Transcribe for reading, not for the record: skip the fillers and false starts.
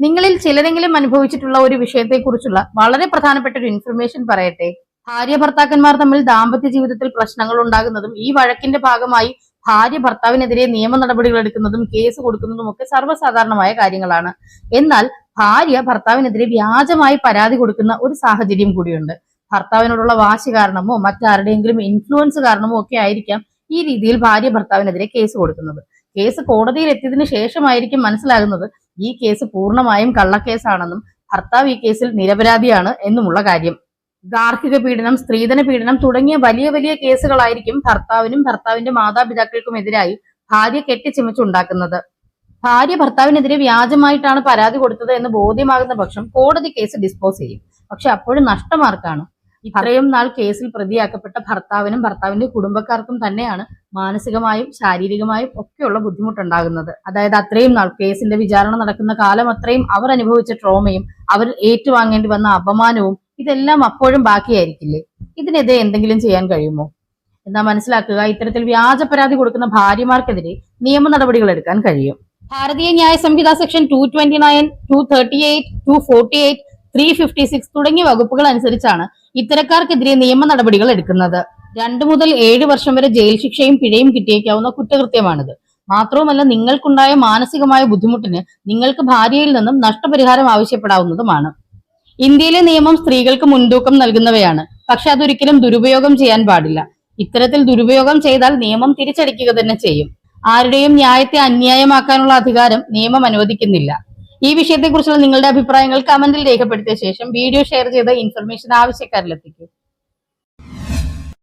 നിങ്ങളിൽ ചിലരെങ്കിലും അനുഭവിച്ചിട്ടുള്ള ഒരു വിഷയത്തെക്കുറിച്ചുള്ള വളരെ പ്രധാനപ്പെട്ട ഒരു ഇൻഫർമേഷൻ പറയട്ടെ. ഭാര്യ ഭർത്താക്കന്മാർ തമ്മിൽ ദാമ്പത്യ ജീവിതത്തിൽ പ്രശ്നങ്ങൾ ഉണ്ടാകുന്നതും ഈ വഴക്കിന്റെ ഭാഗമായി ഭാര്യ ഭർത്താവിനെതിരെ നിയമ നടപടികൾ എടുക്കുന്നതും കേസ് കൊടുക്കുന്നതും ഒക്കെ സർവ്വസാധാരണമായ കാര്യങ്ങളാണ്. എന്നാൽ ഭാര്യ ഭർത്താവിനെതിരെ വ്യാജമായി പരാതി കൊടുക്കുന്ന ഒരു സാഹചര്യം കൂടിയുണ്ട്. ഭർത്താവിനോടുള്ള വാശി കാരണമോ മറ്റാരുടെയെങ്കിലും ഇൻഫ്ലുവൻസ് കാരണമോ ഒക്കെ ആയിരിക്കാം ഈ രീതിയിൽ ഭാര്യ ഭർത്താവിനെതിരെ കേസ് കൊടുക്കുന്നത്. കേസ് കോടതിയിൽ എത്തിയതിനു ശേഷമായിരിക്കും മനസ്സിലാകുന്നത് ഈ കേസ് പൂർണ്ണമായും കള്ളക്കേസാണെന്നും ഭർത്താവ് ഈ കേസിൽ നിരപരാധിയാണ് എന്നുമുള്ള കാര്യം. ഗാർഹിക പീഡനം, സ്ത്രീധന പീഡനം തുടങ്ങിയ വലിയ വലിയ കേസുകളായിരിക്കും ഭർത്താവിനും ഭർത്താവിന്റെ മാതാപിതാക്കൾക്കുമെതിരായി ഭാര്യ കെട്ടിച്ചമച്ചുണ്ടാക്കുന്നത്. ഭാര്യ ഭർത്താവിനെതിരെ വ്യാജമായിട്ടാണ് പരാതി കൊടുത്തത് എന്ന് ബോധ്യമാകുന്ന പക്ഷം കോടതി കേസ് ഡിസ്പോസ് ചെയ്യും. പക്ഷെ അപ്പോഴും നഷ്ടമാർക്കാണ്. ഇത്രയും നാൾ കേസിൽ പ്രതിയാക്കപ്പെട്ട ഭർത്താവിനും ഭർത്താവിന്റെ കുടുംബക്കാർക്കും തന്നെയാണ് മാനസികമായും ശാരീരികമായും ഒക്കെയുള്ള ബുദ്ധിമുട്ടുണ്ടാകുന്നത്. അതായത് അത്രയും നാൾ കേസിന്റെ വിചാരണ നടക്കുന്ന കാലം അത്രയും അവർ അനുഭവിച്ച ട്രോമയും അവർ ഏറ്റുവാങ്ങേണ്ടി വന്ന അപമാനവും ഇതെല്ലാം അപ്പോഴും ബാക്കിയായിരിക്കില്ലേ? ഇതിനെതിരെ എന്തെങ്കിലും ചെയ്യാൻ കഴിയുമോ? എന്നാ മനസ്സിലാക്കുക, ഇത്തരത്തിൽ വ്യാജ പരാതി കൊടുക്കുന്ന ഭാര്യമാർക്കെതിരെ നിയമ നടപടികൾ എടുക്കാൻ കഴിയും. ഭാരതീയ ന്യായ സംഹിത സെക്ഷൻ 229, 238, 248, 356 തുടങ്ങിയ വകുപ്പുകൾ അനുസരിച്ചാണ് ഇത്തരക്കാർക്കെതിരെ നിയമ നടപടികൾ എടുക്കുന്നത്. 2 മുതൽ 7 വർഷം വരെ ജയിൽ ശിക്ഷയും പിഴയും കിട്ടിയേക്കാവുന്ന കുറ്റകൃത്യമാണിത്. മാത്രവുമല്ല, നിങ്ങൾക്കുണ്ടായ മാനസികമായ ബുദ്ധിമുട്ടിന് നിങ്ങൾക്ക് ഭാര്യയിൽ നിന്നും നഷ്ടപരിഹാരം ആവശ്യപ്പെടാവുന്നതുമാണ്. ഇന്ത്യയിലെ നിയമം സ്ത്രീകൾക്ക് മുൻതൂക്കം നൽകുന്നവയാണ്. പക്ഷെ അതൊരിക്കലും ദുരുപയോഗം ചെയ്യാൻ പാടില്ല. ഇത്തരത്തിൽ ദുരുപയോഗം ചെയ്താൽ നിയമം തിരിച്ചടിക്കുക തന്നെ ചെയ്യും. ആരുടെയും ന്യായത്തെ അന്യായമാക്കാനുള്ള അധികാരം നിയമം അനുവദിക്കുന്നില്ല. ഈ വിഷയത്തെക്കുറിച്ചുള്ള നിങ്ങളുടെ അഭിപ്രായങ്ങൾ കമന്റിൽ രേഖപ്പെടുത്തിയ ശേഷം വീഡിയോ ഷെയർ ചെയ്ത ഇൻഫർമേഷൻ ആവശ്യക്കാരിലെത്തിക്കും.